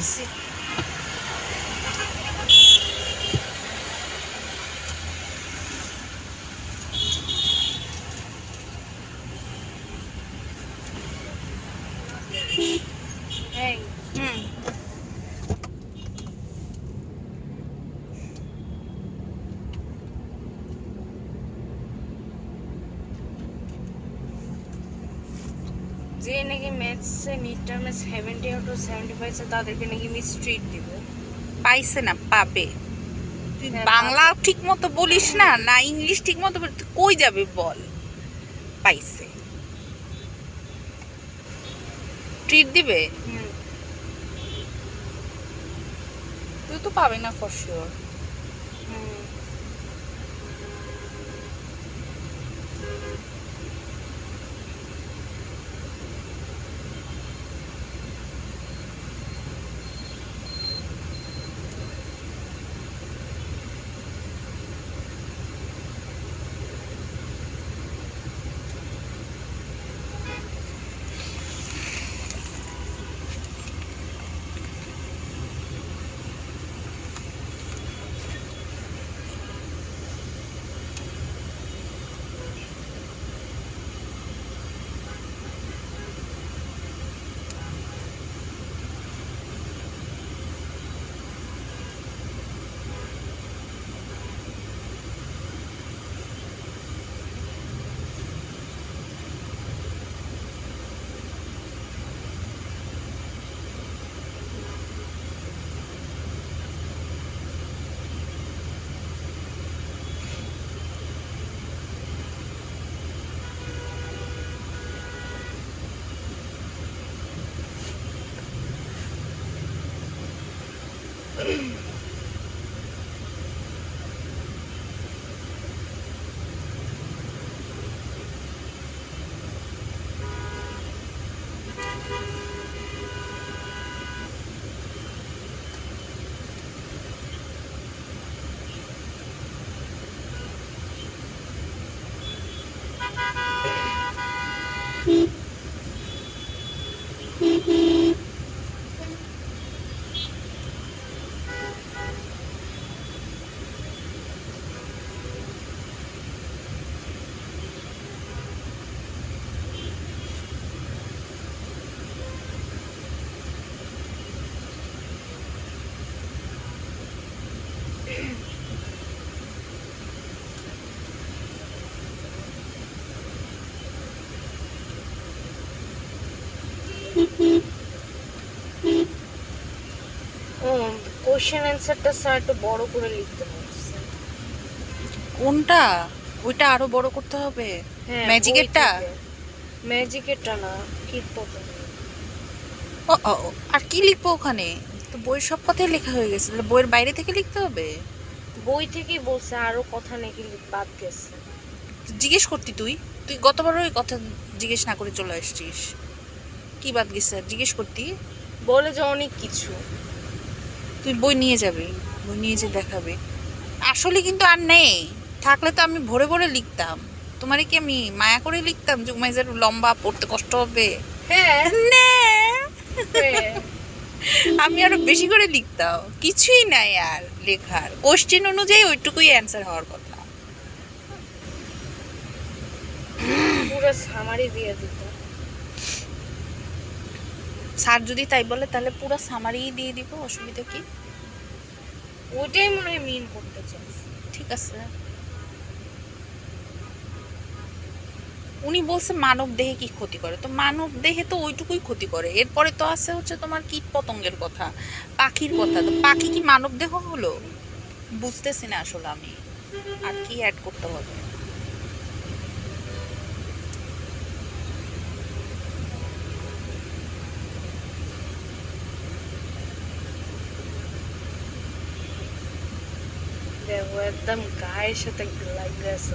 হয়েছি। এই যে নাকি ম্যাথসে মিড টার্মে 70 আউট অফ 70 পাইছে তাদেরকে নাকি মিস ট্রিট দিবে। পাইছে না, পাবে। তুই হ্যাঁ, বাংলা পাবে। ঠিক মতো বলিস না, না ইংলিশ ঠিক মতো কই যাবে বল। পাইছে, ট্রিট দিবে। তুই তো পাবি না ফর শিওর। কোশ্চেন অ্যান্সারটা স্যার একটু বড় করে লিখতে বলছে। কোনটা? ওইটা আরো বড় করতে হবে। হ্যাঁ, ম্যাজিকেরটা? ম্যাজিকেরটা না, কি পড়তে। ও ও, ও, আর কি লিখবো ওখানে? তো বইয়ের সব কথাই লেখা হয়ে গেছে, তাহলে বইয়ের বাইরে থেকে লিখতে হবে। বই থেকেই বলছে আরো কথা নাকি বাদ গেছে। জিজ্ঞেস করতি তুই? তুই গতবারও ওই কথা জিজ্ঞেস না করে চলে আসছিস। কি বাদ গেছে জিজ্ঞেস করতি? বলে যে অনেক কিছু। তুই বই নিয়ে যাবি, বই নিয়ে যে দেখাবে। আসলে কিন্তু আর নেই, থাকলে তো আমি ভরে ভরে লিখতাম। তোমারে কি আমি মায়া করে লিখতাম যে উমাইজার লম্বা, পড়তে কষ্ট হবে? হ্যাঁ, না, হ্যাঁ। আমি আরো বেশি করে লিখতাম। কিছুই নাই আর লেখার, কোশ্চেন অনুযায়ী ওইটুকুই অ্যান্সার হওয়ার কথা। পুরো সামারি দিয়ে দিত। স্যার যদি তাই বলে তাহলে পুরো সামারি দিয়ে দিব, অসুবিধা কি? ওইটাই মনে হয় মিন করতে চাইছে। ঠিক আছে। উনি বলছে মানব দেহে কি ক্ষতি করে, তো মানব দেহে তো ওইটুকুই ক্ষতি করে। এরপরে তো আছে হচ্ছে তোমার কীট পতঙ্গের কথা, পাখির কথা। তো পাখি কি মানব দেহ হলো? বুঝতেছি না আসলে আমি আর কি অ্যাড করতে হবে। দেখো একদম গায়ের সাথে লাগছে।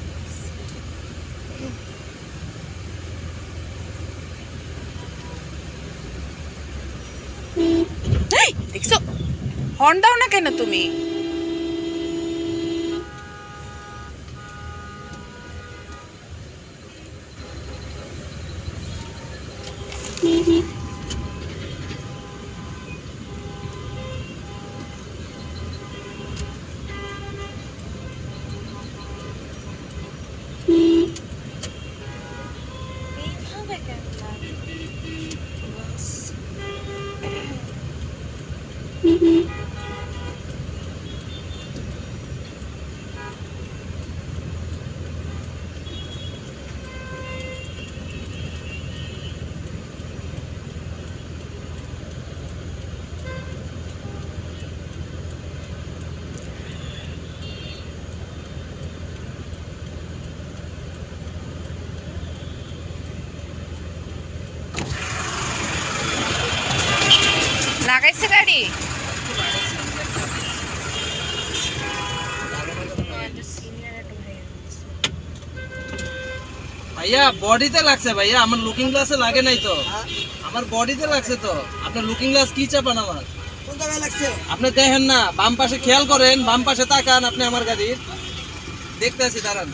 দেখছো, হর্ন দাও না কেন তুমি? লাগাইছে গাড়ি? ভাইয়া বডিতে লাগছে ভাইয়া, আমার লুকিং গ্লাসে লাগে নাই তো। আমার বডিতে লাগছে তো। আপনার লুকিং গ্লাস কি চাপান আমার? কোন জায়গায় লাগছে? আপনি দেখেন না, বাম পাশে খেয়াল করেন, বাম পাশে তাকান আপনি আমার গাড়ির। দেখতে আছি, দাঁড়ান।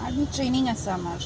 আর্মি ট্রেনিং আছে আমার।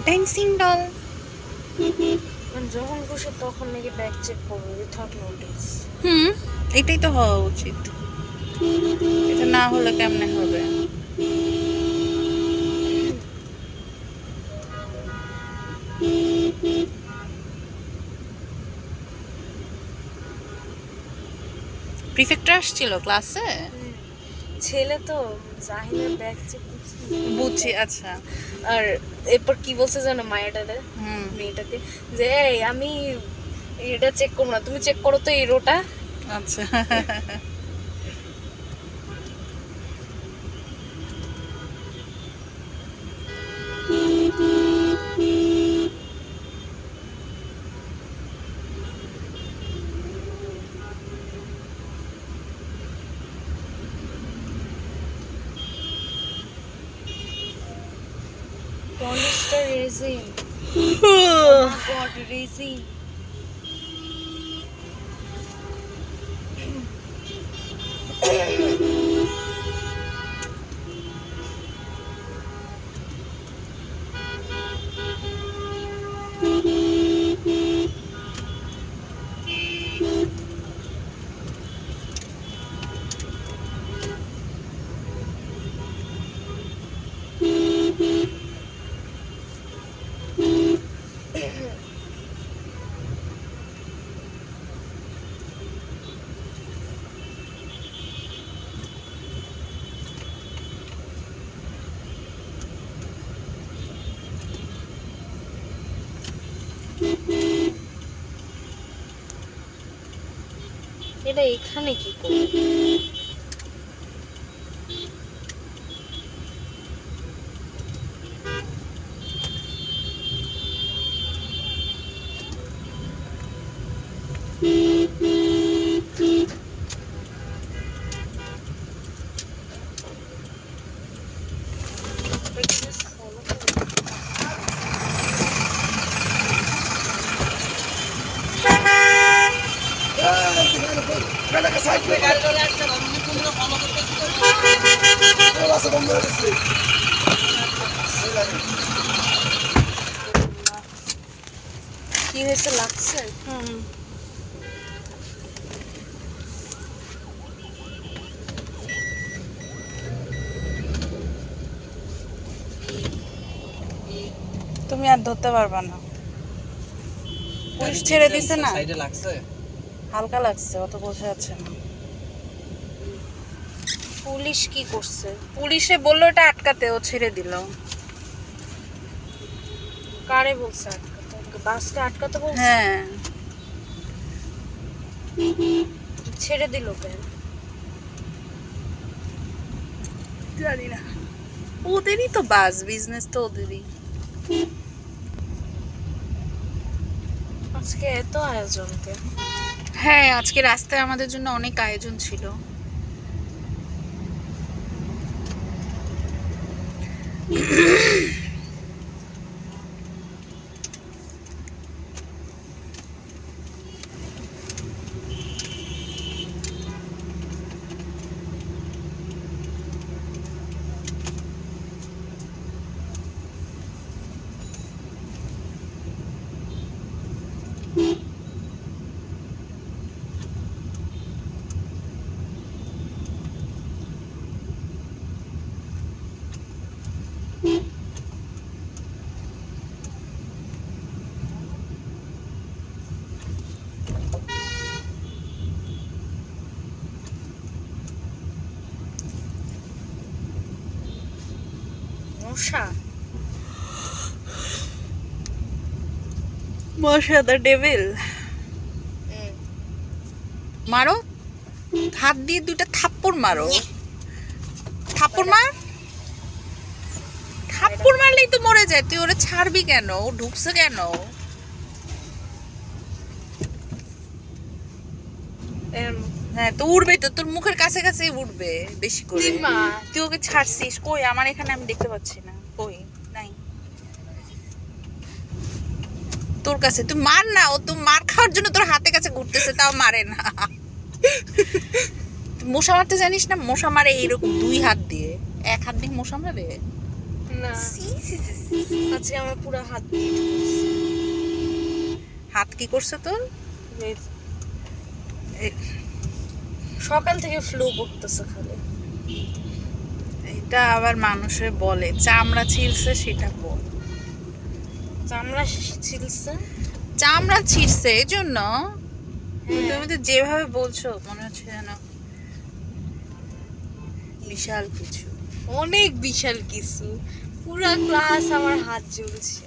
Dancing doll. যখন বসে তখন নাকি ব্যাগ চেক করবো উইথাউট নোটিস। এটাই তো হওয়া উচিত, এটা না হলে কেমনে হবে? প্রিফেক্টর আসছিল ক্লাসে? ছেলে তো জাহিনের ব্যাগ চেক বুঝছি, আচ্ছা। আর এরপর কি বলছে জানো মায়াটাতে, মেয়েটাকে, যে এই আমি এটা চেক করবো না, তুমি চেক করো তো এই রোটা। আচ্ছা। পলিস্টার রেজিন, গড রেজিন। তাহলে এখানে কি করবে? কি হয়েছে লাগছে? তুমি আর ধরতে পারবা না, পুলিশ ছেড়ে দিছে না, সাইডে লাগছে। হালকা লাগছে, অত বোঝা যাচ্ছে না। পুলিশ কি করছে? পুলিশে বললো এটা আটকাতে, ও ছেড়ে দিল। কারে বলছে আটকাতে? বাসকে আটকাতে বলছে? হ্যাঁ, ছেড়ে দিল কেন? জানি না, ওদেরই তো বাস, বিজনেস তো ওদেরই। আজকে এত আয়োজন কেন? হ্যাঁ, আজকে রাস্তায় আমাদের জন্য অনেক আয়োজন ছিল। মশা? মশা দ্য ডেভিল। মারো, হাত দিয়ে দুইটা থাপ্পড় মারো। থাপ্পড় মার, থাপ্পড় মারলেই তো মরে যায়। তুই ওরে ছাড়বি কেন? ও ঢুকছে কেন? হ্যাঁ, তো উড়বে তো, তোর মুখের কাছে কাছে উড়বে বেশি করে। তুই ওকে ছাড়ছিস কই? আমার এখানে আমি দেখতে পাচ্ছি না, কই নাই তোর কাছে। তুই মার না, ও তো মার খাওয়ার জন্য তোর হাতে কাছে ঘুরতেছে, তাও মারে না। মশা মারতে জানিস না? মশা মারে এইরকম দুই হাত দিয়ে, এক হাত দিয়ে মশা মারে না, আজকে আমার পুরো হাত দিয়ে হাত কি করছে তোর? সকাল থেকে ফ্লু করতেছে খালি। এটা আবার মানুষে বলে চামড়া ছিঁড়ছে, সেটা বল। চামড়া ছিলছে? চামড়া ছিঁড়ছে এই জন্য? তুমি তো যেভাবে বলছো মনে হচ্ছে যেন বিশাল কিছু। অনেক বিশাল কিছু, পুরা ক্লাস আমার হাত জ্বলছে।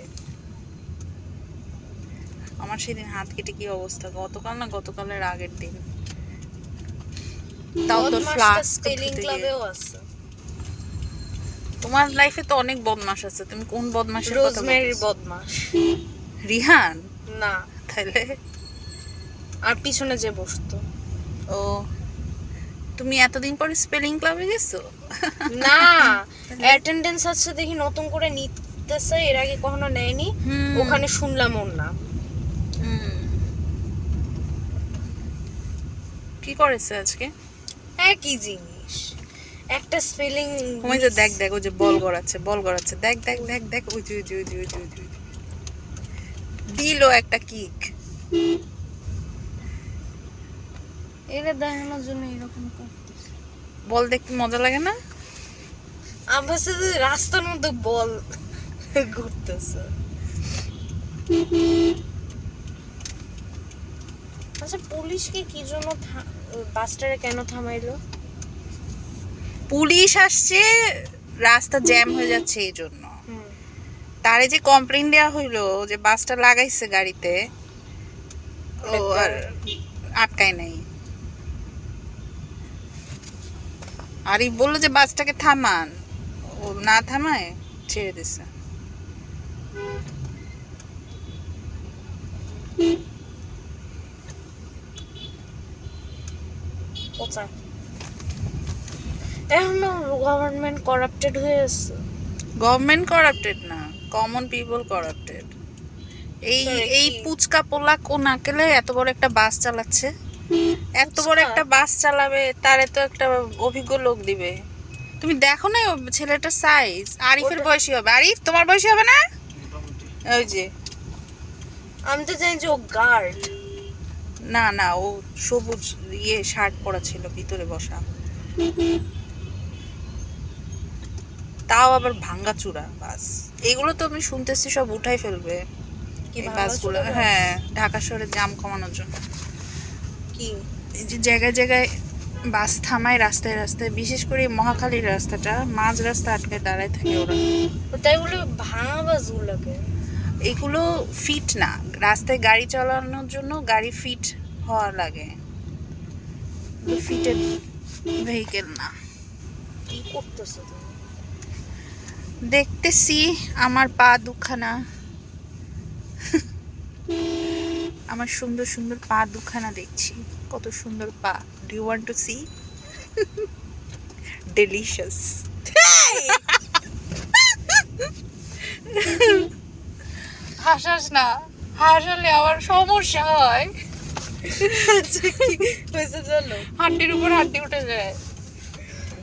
আমার সেদিন হাত কেটে কি অবস্থা, গতকাল না গতকালের আগের দিন। তাও তোর ফ্লাস্ক স্পেলিং ক্লাবেও আছে। তোমার লাইফে তো অনেক বদমাশ আছে, তুমি কোন বদমাশের কথা বলছো? রোজমেরির বদমাশ। রিহান? না, তাহলে? আর পিছনে যে বসতো। ও, তুমি এতদিন পরে স্পেলিং ক্লাবে গেছো? না, অ্যাটেন্ডেন্স আছে দেখি নতুন করে নিতেছে, এর আগে কখনো নেয়নি। ওখানে শুনলাম ওর নাম। কি করেছে আজকে? একই জিনিস, একটা স্পেলিং। ওই যে দেখ দেখ, ওই যে বল গড়াচ্ছে, বল গড়াচ্ছে, দেখ দেখ দেখ দেখ, ওই যে ওই যে ওই যে ওই যে ওই যে দিলো একটা কিক। এটা দেখানোর জন্য এরকম করতেছে। বল দেখতে মজা লাগে না? আমার সাথে রাস্তার মধ্যে বল ঘুরতেছে। আচ্ছা, পুলিশকে কি জন্য বাসটারে কেন থামাইলো? পুলিশ আসছে, রাস্তা জ্যাম হয়ে যাচ্ছে এই জন্য। তারে যে কমপ্লেইন দেওয়া হইলো যে বাসটা লাগাইছে গাড়িতে, ও আর আটকায় নাই। আরিফ বললো যে বাসটাকে থামান, ও না থামায় ছেড়ে দিছে। কোথায় এখন গভর্নমেন্ট করাপ্টেড হয়ে আছে। গভর্নমেন্ট করাপ্টেড না, কমন পিপল করাপ্টেড। এই Sorry, এই কি? পুচকা পোলা কোন আকেলে এত বড় একটা বাস চালাচ্ছে, এত বড় পুচকা? একটা বাস চালাবে, তারে তো একটা অভিজ্ঞ লোক দিবে। তুমি দেখো না ও ছেলেটার সাইজ, আরিফের ওটা- বয়সী হবে। আরিফ তোমার বয়সী হবে না? মোটামুটি। ওই যে, আমি তো জানি যে ও গার্ড। না না, ও সবুজ ইয়ে শার্ট পরা ছিল, ভিতরে বসা, তাও আবার ভাঙ্গাচুরা বাস। এগুলো তো আমি শুনতেছি সব উঠাই ফেলবে কি এই ভাঙাচোরা বাসগুলো। বাস? হ্যাঁ, ঢাকা শহরে জাম কমানোর জন্য। কি এই যে জায়গায় জায়গায় বাস থামায় রাস্তায় রাস্তায়, বিশেষ করে এই মহাখালীর রাস্তাটা, মাঝ রাস্তা আটকে দাঁড়ায় থাকে ওরা। তাই বলে ভাঙা বাসগুলোকে এগুলো ফিট না, রাস্তায় গাড়ি চালানোর জন্য গাড়ি ফিট হওয়া লাগে, ফিটেড ভেহিকেল না। কি করতেছো তুমি? দেখতেছি আমার পা দুখানা, আমার সুন্দর সুন্দর পা দুখানা দেখছি, কত সুন্দর পা। Do you want to see? Delicious. হাসাস না, হাসালে আমার সমস্যা হয়, হয়েছে চলো। হাড্ডির উপর হাড্ডি উঠে যায়।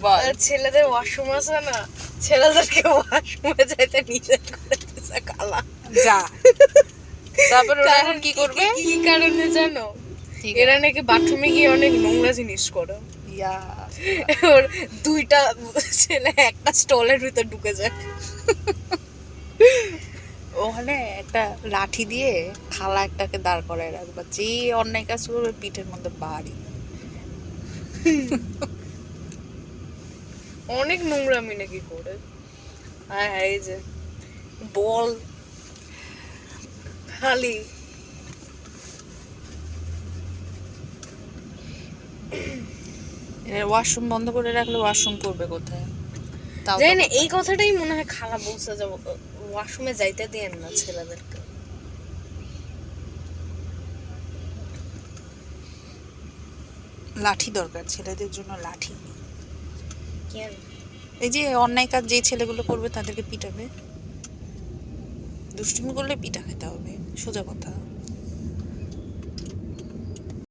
বল। আর ছেলেদের ওয়াশরুম আছে না, ছেলেদেরকে ওয়াশরুমে যাইতে নিষেধ করে দিয়েছে কালা। যা, তারপর ওরা এখন কি করবে? কি কারণে জানো? ঠিক এরা নাকি বাথরুমে গিয়ে অনেক নোংরা জিনিস করে। ইয়া, ওর দুইটা ছেলে একটা স্টলের ভিতর ঢুকে যায়। ওখানে একটা লাঠি দিয়ে খালা একটাকে দাঁড় করায় রাখবা, যে অন্যায় কাজ করবে পিঠের মধ্যে বাড়ি। অনেক নোংরামি নাকি করে। হ্যাঁ হ্যাঁ, এই যে বল খালি ওয়াশরুম বন্ধ করে রাখলে ওয়াশরুম করবে কোথায়? তাও তো জানি না, এই কথাটাই মনে হয় খালা বলছে যে ওয়াশরুমে যাইতে দেন না ছেলেদেরকে। লাঠি দরকার ছেলেদের জন্য, লাঠি। কেন? এই যে অন্যায় কাজ যে ছেলেগুলো করবে তাদেরকে পিটাবে, দুষ্টুমি করলে পিটা খেতে হবে, সোজা কথা।